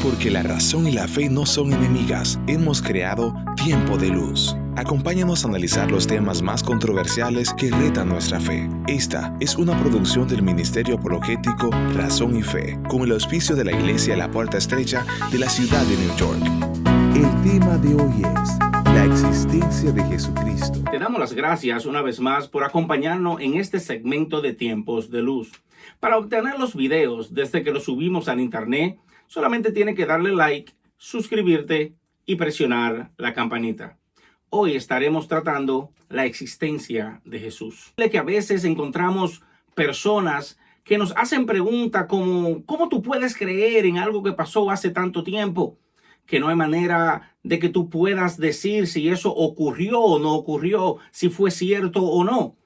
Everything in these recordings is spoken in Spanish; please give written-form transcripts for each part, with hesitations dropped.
Porque la razón y la fe no son enemigas, hemos creado Tiempo de Luz. Acompáñanos a analizar los temas más controversiales que retan nuestra fe. Esta es una producción del Ministerio Apologético Razón y Fe, con el auspicio de la Iglesia La Puerta Estrecha de la ciudad de New York. El tema de hoy es la existencia de Jesucristo. Te damos las gracias una vez más por acompañarnos en este segmento de Tiempos de Luz. Para obtener los videos desde que los subimos al internet, solamente tienes que darle like, suscribirte y presionar la campanita. Hoy estaremos tratando la existencia de Jesús. Que a veces encontramos personas que nos hacen preguntas como ¿cómo tú puedes creer en algo que pasó hace tanto tiempo? Que no hay manera de que tú puedas decir si eso ocurrió o no ocurrió, si fue cierto o no.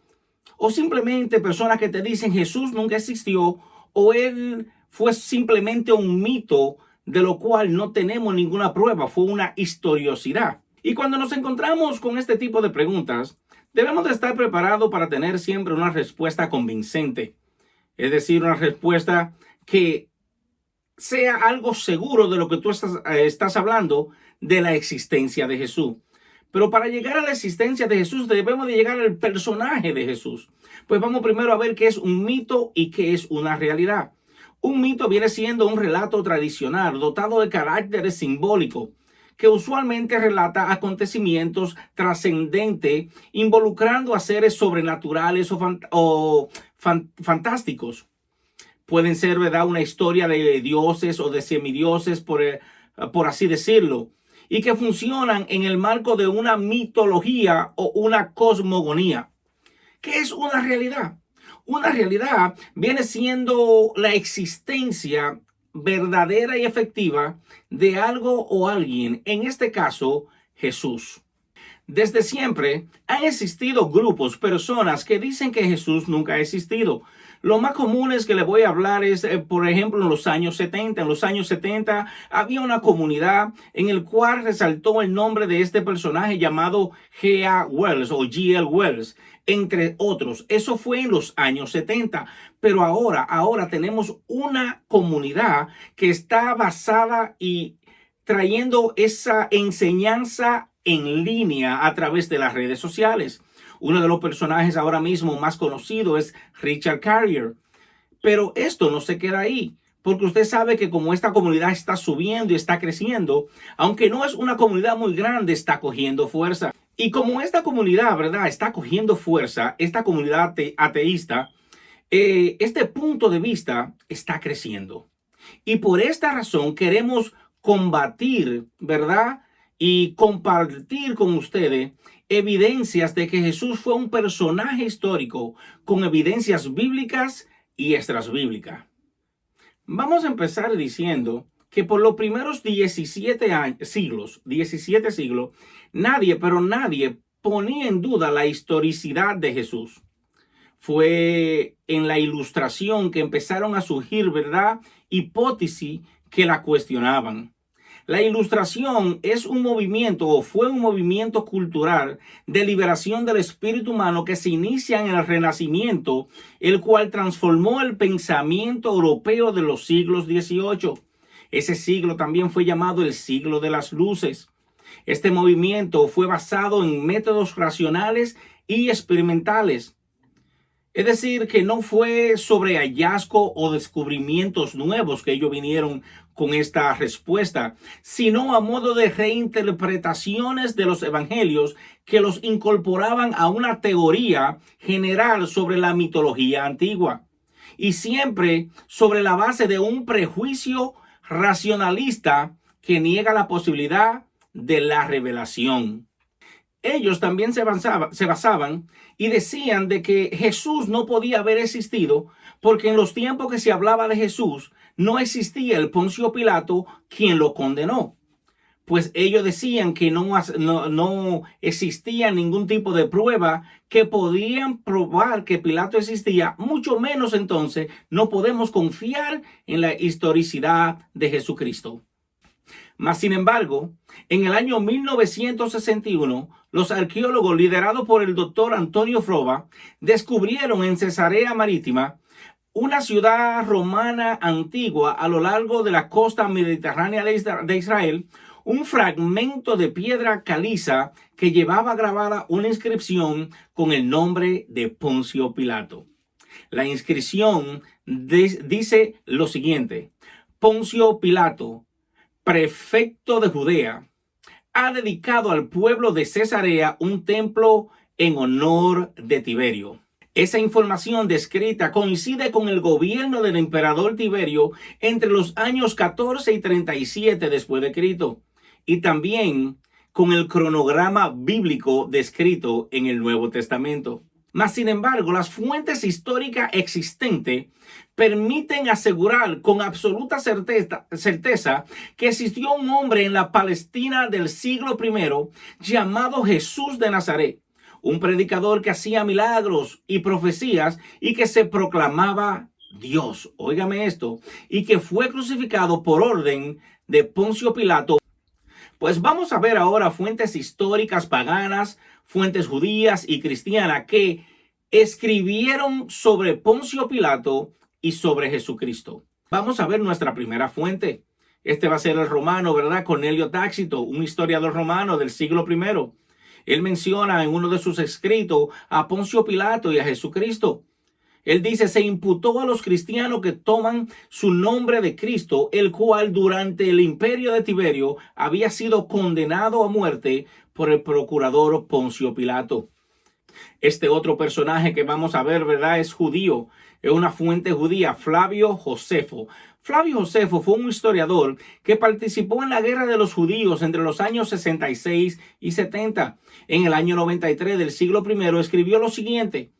O simplemente personas que te dicen Jesús nunca existió o él fue simplemente un mito de lo cual no tenemos ninguna prueba, fue una historiosidad. Y cuando nos encontramos con este tipo de preguntas, debemos de estar preparados para tener siempre una respuesta convincente. Es decir, una respuesta que sea algo seguro de lo que tú estás hablando de la existencia de Jesús. Pero para llegar a la existencia de Jesús debemos de llegar al personaje de Jesús. Pues vamos primero a ver qué es un mito y qué es una realidad. Un mito viene siendo un relato tradicional dotado de caracteres simbólicos que usualmente relata acontecimientos trascendentes involucrando a seres sobrenaturales o fantásticos. Pueden ser, ¿verdad?, una historia de dioses o de semidioses, por así decirlo, y que funcionan en el marco de una mitología o una cosmogonía. ¿Qué es una realidad? Una realidad viene siendo la existencia verdadera y efectiva de algo o alguien, en este caso, Jesús. Desde siempre han existido grupos, personas que dicen que Jesús nunca ha existido. Lo más común es que le voy a hablar es, por ejemplo, en los años 70. En los años 70 había una comunidad en el cual resaltó el nombre de este personaje llamado G.A. Wells o G.L. Wells, entre otros. Eso fue en los años 70. Pero ahora tenemos una comunidad que está basada y trayendo esa enseñanza en línea a través de las redes sociales. Uno de los personajes ahora mismo más conocido es Richard Carrier. Pero esto no se queda ahí, porque usted sabe que como esta comunidad está subiendo y está creciendo, aunque no es una comunidad muy grande, está cogiendo fuerza. Y como esta comunidad, ¿verdad?, está cogiendo fuerza, esta comunidad ateísta, este punto de vista está creciendo. Y por esta razón queremos combatir, ¿verdad?, y compartir con ustedes evidencias de que Jesús fue un personaje histórico con evidencias bíblicas y extrabíblicas. Vamos a empezar diciendo que por los primeros 17 siglos, nadie ponía en duda la historicidad de Jesús. Fue en la Ilustración que empezaron a surgir, ¿verdad?, hipótesis que la cuestionaban. La Ilustración es un movimiento o fue un movimiento cultural de liberación del espíritu humano que se inicia en el Renacimiento, el cual transformó el pensamiento europeo de los siglos XVIII. Ese siglo también fue llamado el siglo de las luces. Este movimiento fue basado en métodos racionales y experimentales. Es decir, que no fue sobre hallazgo o descubrimientos nuevos que ellos vinieron con esta respuesta, sino a modo de reinterpretaciones de los evangelios que los incorporaban a una teoría general sobre la mitología antigua y siempre sobre la base de un prejuicio racionalista que niega la posibilidad de la revelación. Ellos también se basaban y decían de que Jesús no podía haber existido porque en los tiempos que se hablaba de Jesús no existía el Poncio Pilato quien lo condenó. Pues ellos decían que no existía ningún tipo de prueba que podían probar que Pilato existía, mucho menos entonces no podemos confiar en la historicidad de Jesucristo. Mas, sin embargo, en el año 1961, los arqueólogos liderados por el doctor Antonio Froba descubrieron en Cesarea Marítima una ciudad romana antigua a lo largo de la costa mediterránea de Israel, un fragmento de piedra caliza que llevaba grabada una inscripción con el nombre de Poncio Pilato. La inscripción dice lo siguiente: Poncio Pilato, prefecto de Judea, ha dedicado al pueblo de Cesarea un templo en honor de Tiberio. Esa información descrita coincide con el gobierno del emperador Tiberio entre los años 14 y 37 después de Cristo, y también con el cronograma bíblico descrito en el Nuevo Testamento. Mas, sin embargo, las fuentes históricas existentes permiten asegurar con absoluta certeza que existió un hombre en la Palestina del siglo I llamado Jesús de Nazaret, un predicador que hacía milagros y profecías y que se proclamaba Dios. Óigame esto. Y que fue crucificado por orden de Poncio Pilato. Pues vamos a ver ahora fuentes históricas paganas, fuentes judías y cristianas que escribieron sobre Poncio Pilato y sobre Jesucristo. Vamos a ver nuestra primera fuente. Este va a ser el romano, ¿verdad? Cornelio Tácito, un historiador romano del siglo I. Él menciona en uno de sus escritos a Poncio Pilato y a Jesucristo. Él dice: se imputó a los cristianos que toman su nombre de Cristo, el cual durante el imperio de Tiberio había sido condenado a muerte por el procurador Poncio Pilato. Este otro personaje que vamos a ver, ¿verdad?, es judío. Es una fuente judía, Flavio Josefo. Flavio Josefo fue un historiador que participó en la guerra de los judíos entre los años 66 y 70. En el año 93 del siglo I escribió lo siguiente: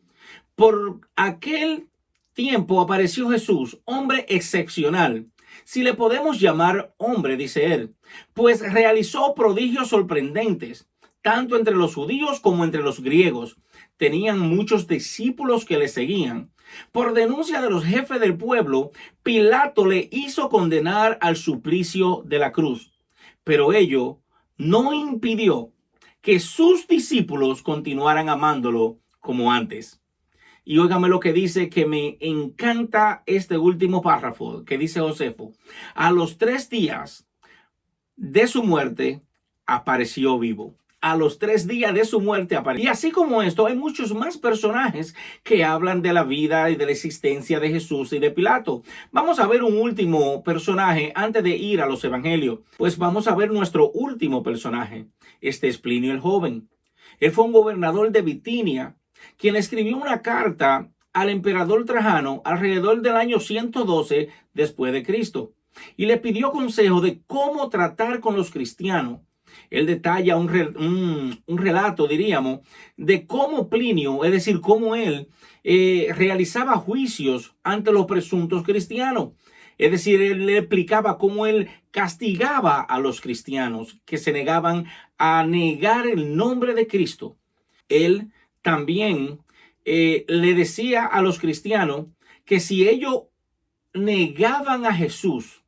por aquel tiempo apareció Jesús, hombre excepcional, si le podemos llamar hombre, dice él, pues realizó prodigios sorprendentes, tanto entre los judíos como entre los griegos. Tenían muchos discípulos que le seguían. Por denuncia de los jefes del pueblo, Pilato le hizo condenar al suplicio de la cruz. Pero ello no impidió que sus discípulos continuaran amándolo como antes. Y óigame lo que dice, que me encanta este último párrafo que dice Josefo. A los 3 días de su muerte apareció vivo. A los 3 días de su muerte apareció. Y así como esto, hay muchos más personajes que hablan de la vida y de la existencia de Jesús y de Pilato. Vamos a ver un último personaje antes de ir a los evangelios. Pues vamos a ver nuestro último personaje. Este es Plinio el Joven. Él fue un gobernador de Bitinia, quien escribió una carta al emperador Trajano alrededor del año 112 después de Cristo y le pidió consejo de cómo tratar con los cristianos. Él detalla un relato, diríamos, de cómo Plinio, es decir, cómo él realizaba juicios ante los presuntos cristianos. Es decir, él le explicaba cómo él castigaba a los cristianos que se negaban a negar el nombre de Cristo. Él también le decía a los cristianos que si ellos negaban a Jesús,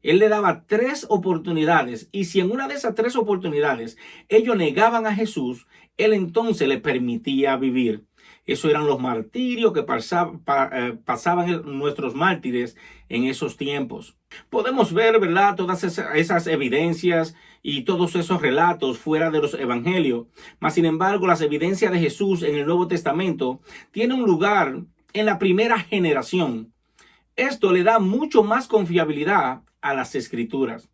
él le daba 3 oportunidades, y si en una de esas 3 oportunidades ellos negaban a Jesús, él entonces le permitía vivir. Eso eran los martirios que pasaban nuestros mártires en esos tiempos. Podemos ver, ¿verdad?, todas esas evidencias y todos esos relatos fuera de los evangelios. Mas, sin embargo, las evidencias de Jesús en el Nuevo Testamento tienen un lugar en la primera generación. Esto le da mucho más confiabilidad a las escrituras.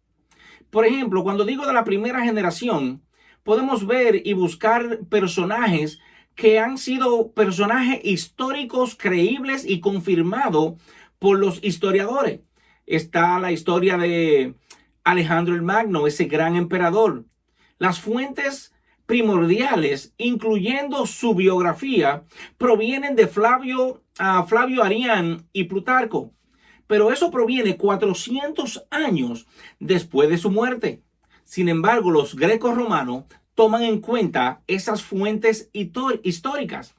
Por ejemplo, cuando digo de la primera generación, podemos ver y buscar personajes que han sido personajes históricos creíbles y confirmados por los historiadores. Está la historia de Alejandro el Magno, ese gran emperador. Las fuentes primordiales, incluyendo su biografía, provienen de Flavio Arrián y Plutarco. Pero eso proviene 400 años después de su muerte. Sin embargo, los grecos romanos toman en cuenta esas fuentes históricas.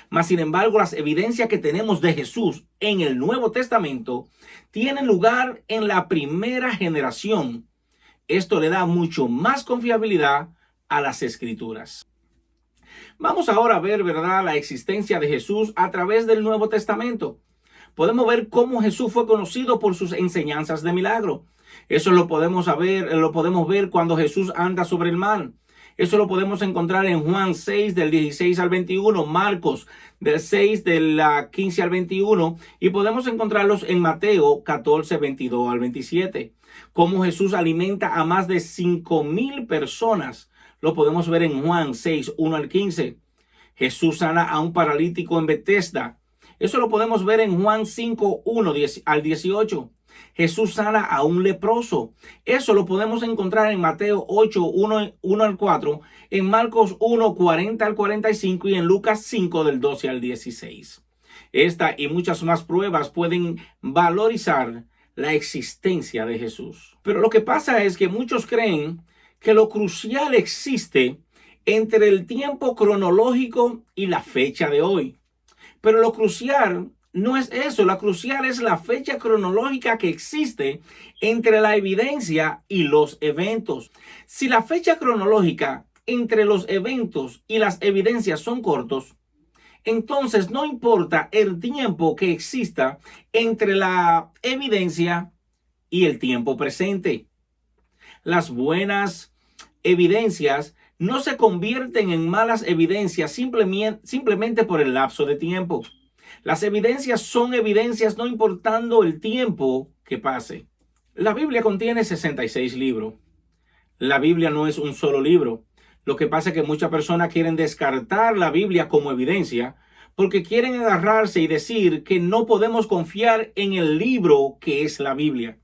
Mas, sin embargo, las evidencias que tenemos de Jesús en el Nuevo Testamento tienen lugar en la primera generación. Esto le da mucho más confiabilidad a las escrituras. Vamos ahora a ver, ¿verdad?, la existencia de Jesús a través del Nuevo Testamento. Podemos ver cómo Jesús fue conocido por sus enseñanzas de milagro. Eso lo podemos ver cuando Jesús anda sobre el mar. Eso lo podemos encontrar en Juan 6, del 16 al 21, Marcos del 6, del 15 al 21, y podemos encontrarlos en Mateo 14, 22 al 27. Cómo Jesús alimenta a más de 5,000 personas. Lo podemos ver en Juan 6, 1 al 15. Jesús sana a un paralítico en Betesda. Eso lo podemos ver en Juan 5, 1 al 18. Jesús sana a un leproso. Eso lo podemos encontrar en Mateo 8, 1 al 4, en Marcos 1, 40 al 45 y en Lucas 5, del 12 al 16. Esta y muchas más pruebas pueden valorizar la existencia de Jesús. Pero lo que pasa es que muchos creen que lo crucial existe entre el tiempo cronológico y la fecha de hoy. Pero lo crucial no es eso, la crucial es la fecha cronológica que existe entre la evidencia y los eventos. Si la fecha cronológica entre los eventos y las evidencias son cortos, entonces no importa el tiempo que exista entre la evidencia y el tiempo presente. Las buenas evidencias no se convierten en malas evidencias simplemente por el lapso de tiempo. Las evidencias son evidencias no importando el tiempo que pase. La Biblia contiene 66 libros. La Biblia no es un solo libro. Lo que pasa es que muchas personas quieren descartar la Biblia como evidencia porque quieren agarrarse y decir que no podemos confiar en el libro que es la Biblia.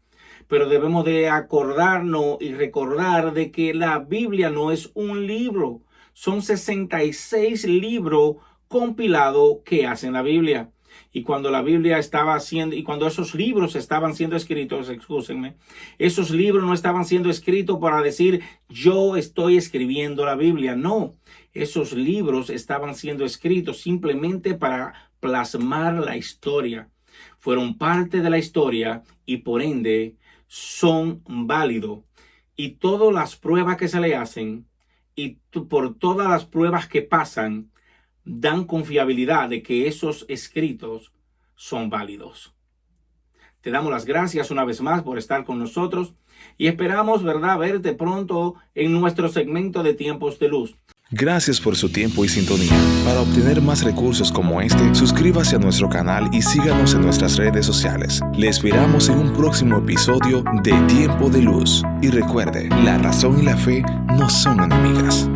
Pero debemos de acordarnos y recordar de que la Biblia no es un libro. Son 66 libros compilados que hacen la Biblia. Y cuando la Biblia cuando esos libros estaban siendo escritos, esos libros no estaban siendo escritos para decir yo estoy escribiendo la Biblia. No, esos libros estaban siendo escritos simplemente para plasmar la historia. Fueron parte de la historia y por ende son válidos. Y todas las pruebas que se le hacen y por todas las pruebas que pasan, dan confiabilidad de que esos escritos son válidos. Te damos las gracias una vez más por estar con nosotros y esperamos, verte pronto en nuestro segmento de Tiempos de Luz. Gracias por su tiempo y sintonía. Para obtener más recursos como este, suscríbase a nuestro canal y síganos en nuestras redes sociales. Le esperamos en un próximo episodio de Tiempo de Luz. Y recuerde, la razón y la fe no son enemigas.